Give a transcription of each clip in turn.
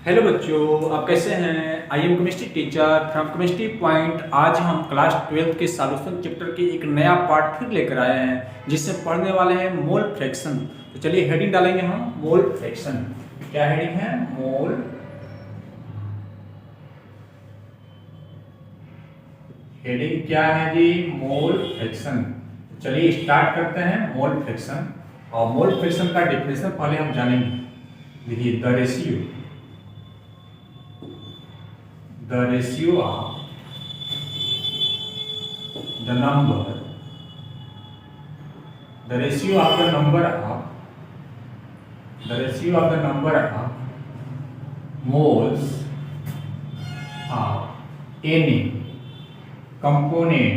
Hello बच्चों, आप कैसे हैं? I am chemistry teacher from chemistry point. आज हम क्लास 12 के सॉल्यूशन चैप्टर के एक नया पार्ट फिर लेकर आए हैं जिससे पढ़ने वाले हैं मोल फ्रैक्शन। तो चलिए हेडिंग डालेंगे हम मोल फ्रैक्शन। क्या हेडिंग है? मोल हेडिंग क्या है जी? Mole fraction. चलिए स्टार्ट करते हैं मोल फ्रैक्शन। और मोल फ्रैक्शन का डेफिनेशन पहले हम जानेंगे। देखिए, the ratio of the number the ratio of the number of the ratio of the number of moles of any component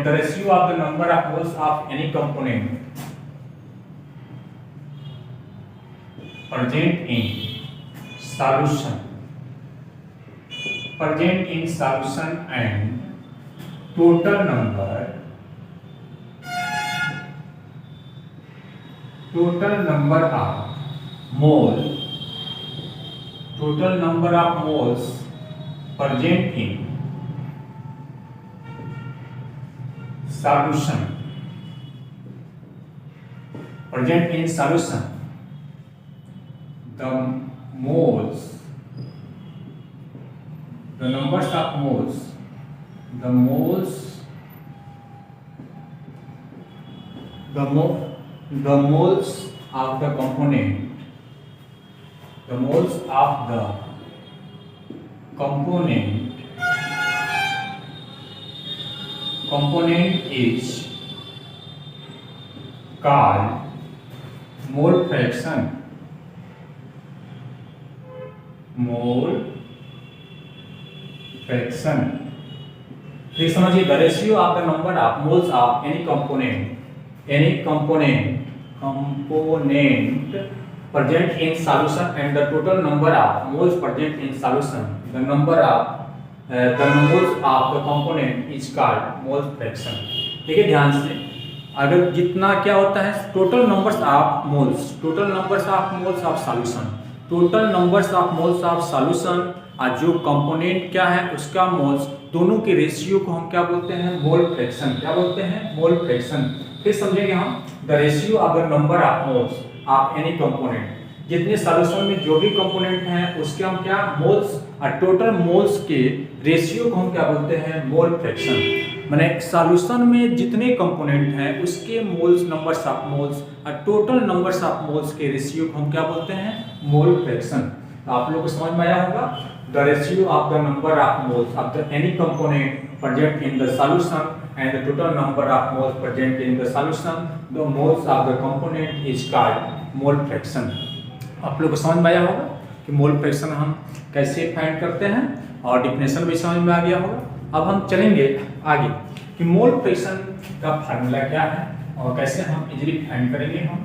the ratio of the number of moles of any component present in solution and total number of moles present in solution the numbers of moles the moles of the component is called mole fraction देखिए समझिए, the ratio of the number of moles of any component present in solution and the total number of moles present in solution the moles of the component is called mole fraction। देखिए ध्यान से, अगर जितना क्या होता है total numbers of moles of solution और जो कंपोनेंट क्या है उसका मोल्स, दोनों के रेशियो को हम क्या बोलते हैं? Mole fraction. क्या बोलते हैं? Mole fraction. फिर समझेंगे हम the ratio of the number of moles of any component, जितने सॉल्यूशन में जो भी कंपोनेंट हैं उसके हम क्या मोल्स और टोटल मोल्स के रेशियो को हम क्या बोलते हैं? Mole fraction. माने सॉल्यूशन में जितने कंपोनेंट हैं उसके मोल्स नंबर्स ऑफ मोल्स और टोटल नंबर्स ऑफ मोल्स के रेशियो को हम क्या बोलते हैं? Mole fraction. तो आप लोगों को समझ में आया होगा, the ratio of the number of moles of the any component present in the solution and the total number of moles present in the solution the moles of the component is called mole fraction। आप लोगों को समझ में आया होगा कि mole fraction हम कैसे फाइंड करते हैं और डेफिनेशन भी समझ में आ गया होगा। अब हम चलेंगे आगे कि मोल फ्रैक्शन का फार्मूला क्या है और कैसे हम इजीली फाइंड करेंगे। हम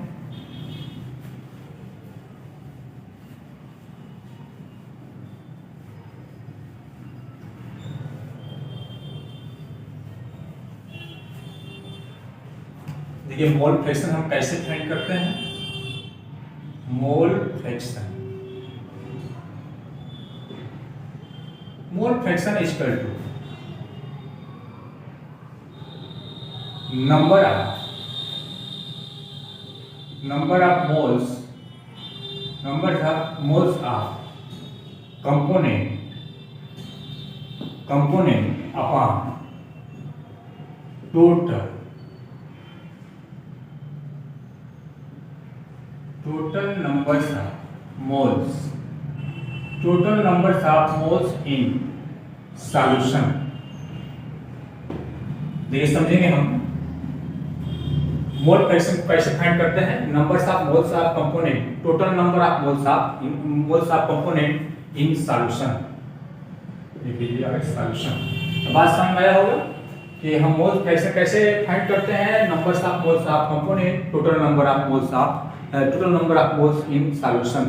देखिए, मोल फ्रैक्शन हम कैसे फाइंड करते हैं? Mole fraction is equal to number of moles of component upon total numbers of moles in solution। देखिए समझेंगे हम मोल फ्रैक्शन कैसे फाइंड करते हैं। Numbers of moles of component, total number of moles of component in solution. देखिए solution, तो बात समझ में आया होगा कि हम मोल फ्रैक्शन कैसे फाइंड करते हैं। Numbers of moles of component, total number of moles in solution.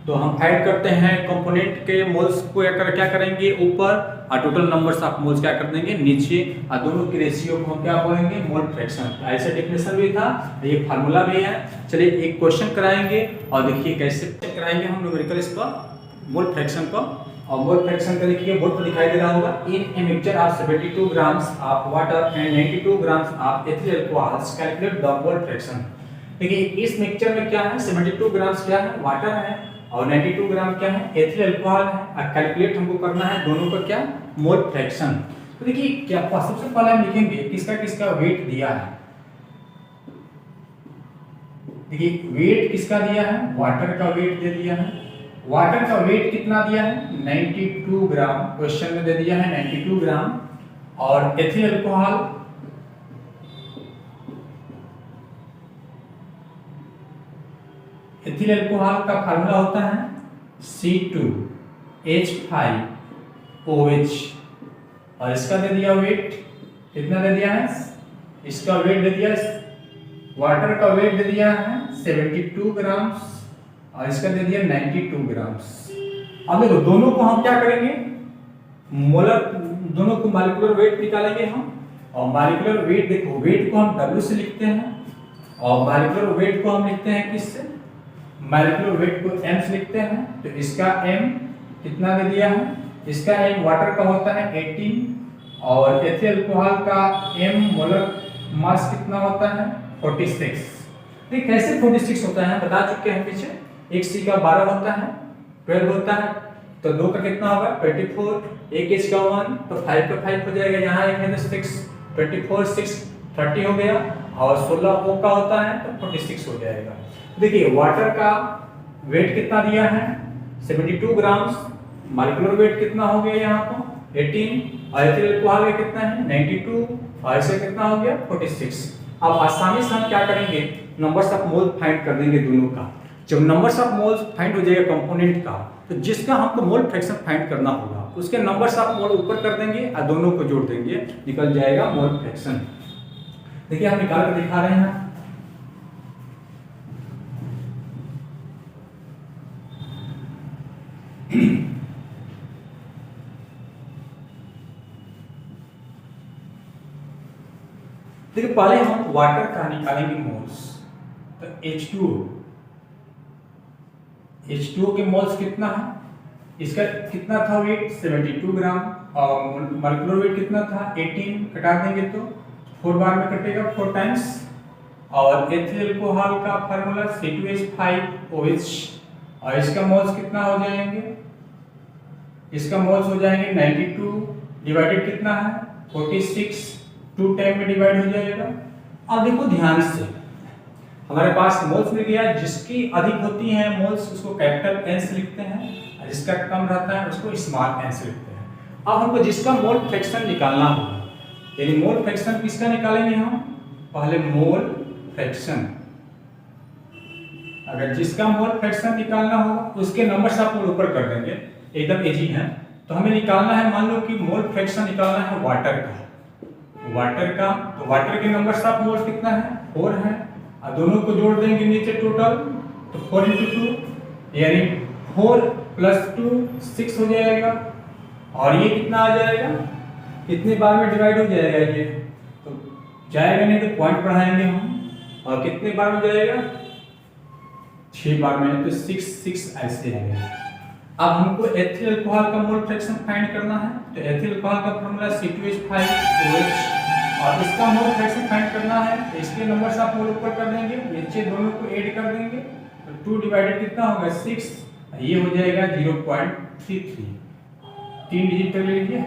तो हम फाइंड करते हैं कंपोनेंट के मोल्स को क्या करेंगे ऊपर और टोटल नंबर्स ऑफ मोल्स क्या कर देंगे नीचे, और दोनों की रेशियो को हम क्या बोलेंगे मोल फ्रैक्शन। ऐसे डेफिनेशन भी था, ये फार्मूला भी है। चलिए एक क्वेश्चन कराएंगे और देखिए कैसे कराएंगे हम न्यूमेरिकल इसका मोल फ्रैक्शन का। और मोल फ्रैक्शन का देखिए बोर्ड पर दिखाई दे रहा होगा, in a mixture of 72 grams of water and 92 grams of ethyl alcohols calculate the mole fraction. देखिए इस मिक्सचर में क्या है, 72 ग्राम्स क्या है वाटर है और 92 ग्राम क्या है एथिल अल्कोहल है, और कैलकुलेट हमको करना है दोनों का क्या मोल फ्रैक्शन। तो देखिए क्या सबसे पहले हम लिखेंगे किसका किसका वेट दिया है। देखिए वेट किसका दिया है, वाटर का वेट दे दिया है। वाटर का वेट कितना दिया है 92 ग्राम, क्वेश्चन में दे दिया है 92 ग्राम। और एथिल अल्कोहल एथिल अल्कोहल का फार्मूला होता है C2H5OH, और इसका दे दिया वेट कितना दे दिया है, इसका वेट दे दिया, वाटर का वेट दे दिया है 72 ग्राम्स और इसका दे दिया 92 ग्राम्स। अब देखो दोनों को हम क्या करेंगे मोलर, दोनों को मॉलिक्यूलर वेट निकालेंगे हम। और मॉलिक्यूलर वेट देखो, वेट को हम W से लिखते हैं और मॉलिक्यूलर वेट को हम लिखते हैं किससे, मॉलिक्यूलर वेट को M से लिखते हैं। तो इसका M कितना दे दिया है, इसका M वाटर का होता है 18 और एथिल अल्कोहल का M मोलर मास कितना होता है 46। देखिए कैसे 46 होता है बता चुके हैं पीछे, एक C का 12 होता है, 12 होता है, तो 2 का कितना होगा 24, एक H का 1 तो 5 का 5 हो जाएगा, यहाँ एक है 6, 24 6 30 हो गया, और 16 O का होता है तो 46 हो जाएगा। देखिए वाटर का वेट कितना दिया है 72 ग्राम्स, मॉलिक्यूलर वेट कितना हो गया यहाँ पर 18, और एथिल अल्कोहल का कितना है 92 और इसका कितना हो गया 46। अब आसानी से हम क्या करेंगे नंबर्स ऑफ मोल फाइंड कर देंगे दोनों का। जब नंबर्स ऑफ मोल्स फाइंड हो जाएगा कंपोनेंट का, तो जिसका हमको मोल फ्रैक्शन फाइंड करना होगा उसके नंबर्स ऑफ मोल ऊपर कर देंगे और दोनों को जोड़ देंगे, निकल जाएगा मोल फ्रैक्शन। देखिए हम निकाल कर दिखा रहे हैं। देखिए पहले हम वाटर का निकालेंगे मोल्स, तो H2O के मोल्स कितना है, इसका कितना था वेट 72 ग्राम और मॉलिक्यूलर वेट कितना था 18, कटा देंगे तो 4 बार में कटेगा 4 टाइम्स। और एथिल अल्कोहल का फार्मूला C2H5OH, और इसका मोल्स कितना हो जाएंगे, इसका मोल्स हो जाएंगे 92 डिवाइडेड कितना है 46, 2 टाइम में डिवाइड हो जाएगा। अब देखो ध्यान से हमारे पास मोल्स मिल गया, जिसकी अधिक होती है मोल्स उसको कैपिटल N से लिखते हैं और जिसका कम रहता है उसको स्मॉल n से लिखते हैं। अब हमको जिसका मोल फ्रैक्शन निकालना होगा, यानी मोल फ्रैक्शन किसका निकालेंगे हम, पहले मोल फ्रैक्शन, अगर जिसका मोल फ्रैक्शन निकालना होगा उसके नंबर्स आप मोल ऊपर कर देंगे, एकदम इजी है। तो हमें निकालना है, मान लो कि मोल फ्रैक्शन निकालना है वाटर का, तो वाटर के नंबर्स ऑफ मोल्स कितना है 4 है, और दोनों को जोड़ देंगे नीचे टोटल, तो 4 × 2 यानी 4 + 2 6 हो जाएगा। और ये कितना आ जाएगा, कितने बार में डिवाइड हो जाएगा, ये तो जाएगा नहीं तो पॉइंट बढ़ाएंगे हम, और कितने बार में जाएगा 6 बार में, तो 6 6 ऐसे आएगा। अब हमको एथिल अल्कोहल का मोल फ्रैक्शन फाइंड करना है, तो एथिल अल्कोहल का फार्मूला C2H5OH, और इसका मोल फ्रैक्शन फाइंड करना है, तो इसके नंबर्स आप मोल ऊपर कर देंगे, नीचे दोनों को ऐड कर देंगे, तो 2 डिवाइडेड कितना होगा 6, ये हो जाएगा 0.33, 3 डिजिट ले लीजिए।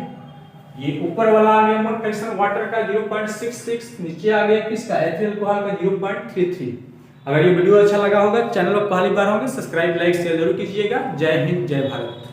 ये ऊपर वाला आ गया मोल फ्रैक्शन वाटर का 0.66, नीचे आ गया किसका एथिल अल्कोहल का 0.33। अगर ये वीडियो अच्छा लगा होगा, चैनल पर पहली बार होंगे सब्सक्राइब लाइक शेयर जरूर कीजिएगा। जय हिंद जय भारत।